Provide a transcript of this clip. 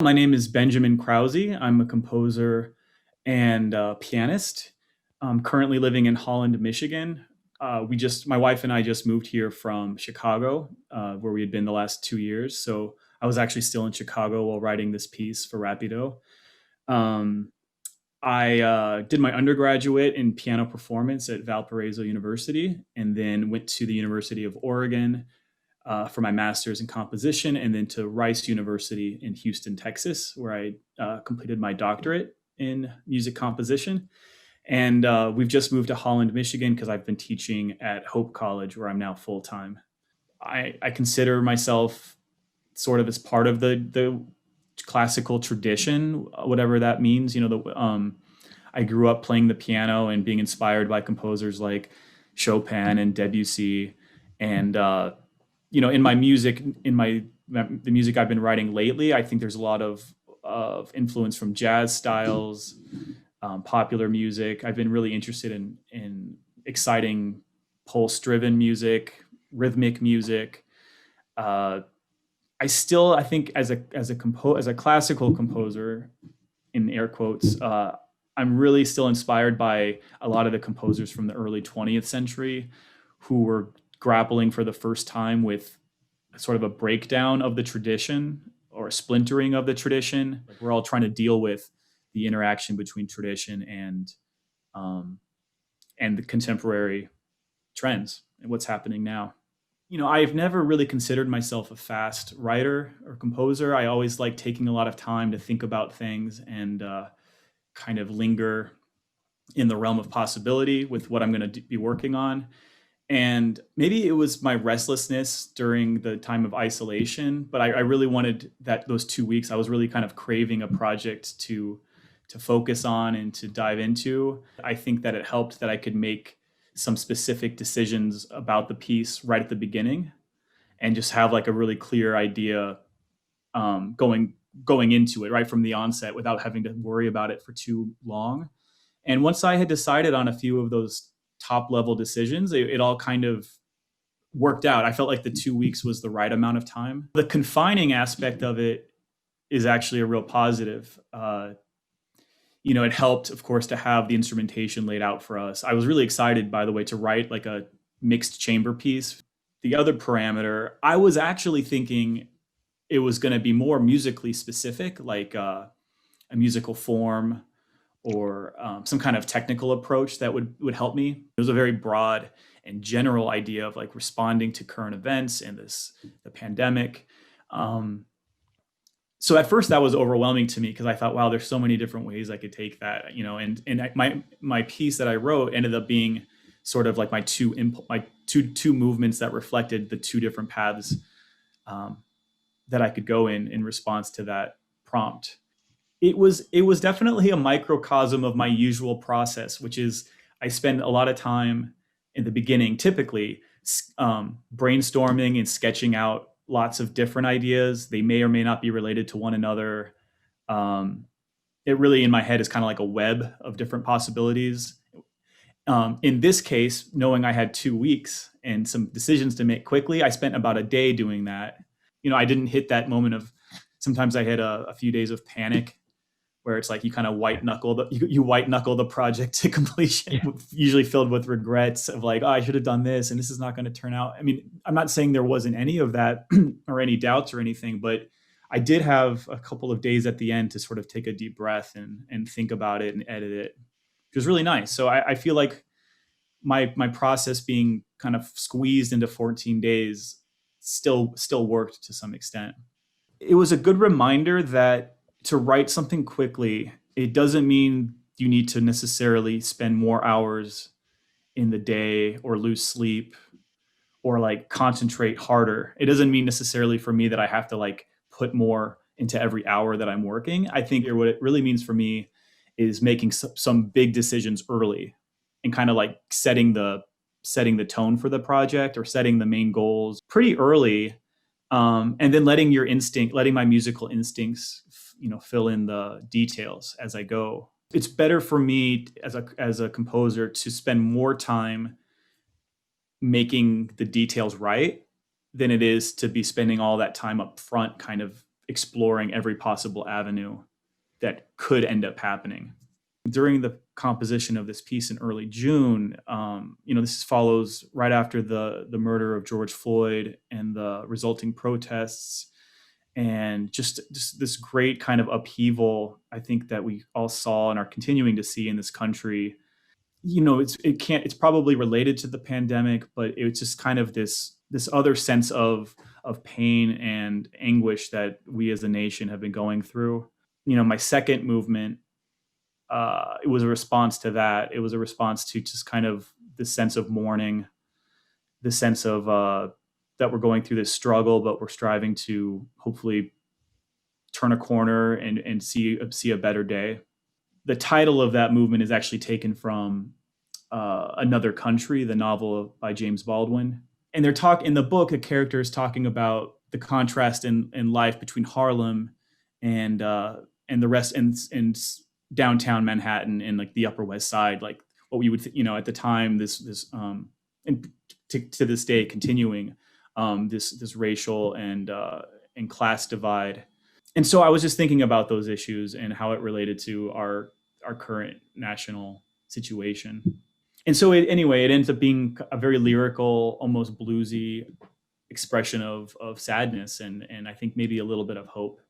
My name is Benjamin Krause. I'm a composer and pianist. I'm currently living in Holland, Michigan. My wife and I just moved here from Chicago, where we had been the last 2 years. So I was actually still in Chicago while writing this piece for Rapido. Um, I did my undergraduate in piano performance at Valparaiso University, and then went to the University of Oregon for my master's in composition, and then to Rice University in Houston, Texas, where I completed my doctorate in music composition. And we've just moved to Holland, Michigan, because I've been teaching at Hope College, where I'm now full time. I consider myself sort of as part of the classical tradition, whatever that means. I grew up playing the piano and being inspired by composers like Chopin and Debussy, and in my music, the music I've been writing lately, I think there's a lot of influence from jazz styles, popular music. I've been really interested in exciting pulse-driven music, rhythmic music. Uh, I think as a classical composer, in air quotes, I'm really still inspired by a lot of the composers from the early 20th century who were grappling for the first time with sort of a breakdown of the tradition or a splintering of the tradition. Like, we're all trying to deal with the interaction between tradition um, and the contemporary trends and what's happening now. I've never really considered myself a fast writer or composer. I always like taking a lot of time to think about things and kind of linger in the realm of possibility with what I'm going to be working on. And maybe it was my restlessness during the time of isolation, but I really wanted those 2 weeks. I was really kind of craving a project to focus on and to dive into. I think that it helped that I could make some specific decisions about the piece right at the beginning, and just have like a really clear idea going into it right from the onset without having to worry about it for too long. And once I had decided on a few of those top level decisions, it all kind of worked out. I felt like the 2 weeks was the right amount of time. The confining aspect of it is actually a real positive. It helped, of course, to have the instrumentation laid out for us. I was really excited, by the way, to write like a mixed chamber piece. The other parameter, I was actually thinking it was going to be more musically specific, like a musical form or some kind of technical approach that would help me. It was a very broad and general idea of like responding to current events and the pandemic. So at first that was overwhelming to me because I thought, wow, there's so many different ways I could take that, and my piece that I wrote ended up being sort of like my two movements that reflected the two different paths um, that I could go in response to that prompt. It was definitely a microcosm of my usual process, which is I spend a lot of time in the beginning, typically brainstorming and sketching out lots of different ideas. They may or may not be related to one another. Um, it really, in my head, is kind of like a web of different possibilities. In this case, knowing I had 2 weeks and some decisions to make quickly, I spent about a day doing that. I didn't hit that moment of, sometimes I hit a few days of panic where it's like you kind of white knuckle the project to completion, Yeah. usually filled with regrets of like, oh, I should have done this and this is not going to turn out. I mean, I'm not saying there wasn't any of that or any doubts or anything, but I did have a couple of days at the end to sort of take a deep breath and think about it and edit it, which was really nice. So I feel like my process being kind of squeezed into 14 days still worked to some extent. It was a good reminder that to write something quickly, it doesn't mean you need to necessarily spend more hours in the day or lose sleep or like concentrate harder. It doesn't mean necessarily for me that I have to like put more into every hour that I'm working. I think what it really means for me is making some big decisions early and kind of like setting the tone for the project or setting the main goals pretty early, and then letting my musical instincts, fill in the details as I go. It's better for me as a composer to spend more time making the details right than it is to be spending all that time up front, kind of exploring every possible avenue that could end up happening. During the composition of this piece in early June, this follows right after the murder of George Floyd and the resulting protests, and just this great kind of upheaval, I think, that we all saw and are continuing to see in this country. It's probably related to the pandemic, but it's just kind of this other sense of pain and anguish that we as a nation have been going through. My second movement, it was a response to that. It was a response to just kind of the sense of mourning, the sense of that we're going through this struggle, but we're striving to hopefully turn a corner and see a better day. The title of that movement is actually taken from Another Country, the novel by James Baldwin. And in the book, a character is talking about the contrast in life between Harlem and the rest and downtown Manhattan and like the Upper West Side, like what we would at the time, this and to this day continuing this racial and class divide. And so I was just thinking about those issues and how it related to our current national situation. And so it ends up being a very lyrical, almost bluesy expression of sadness and I think maybe a little bit of hope.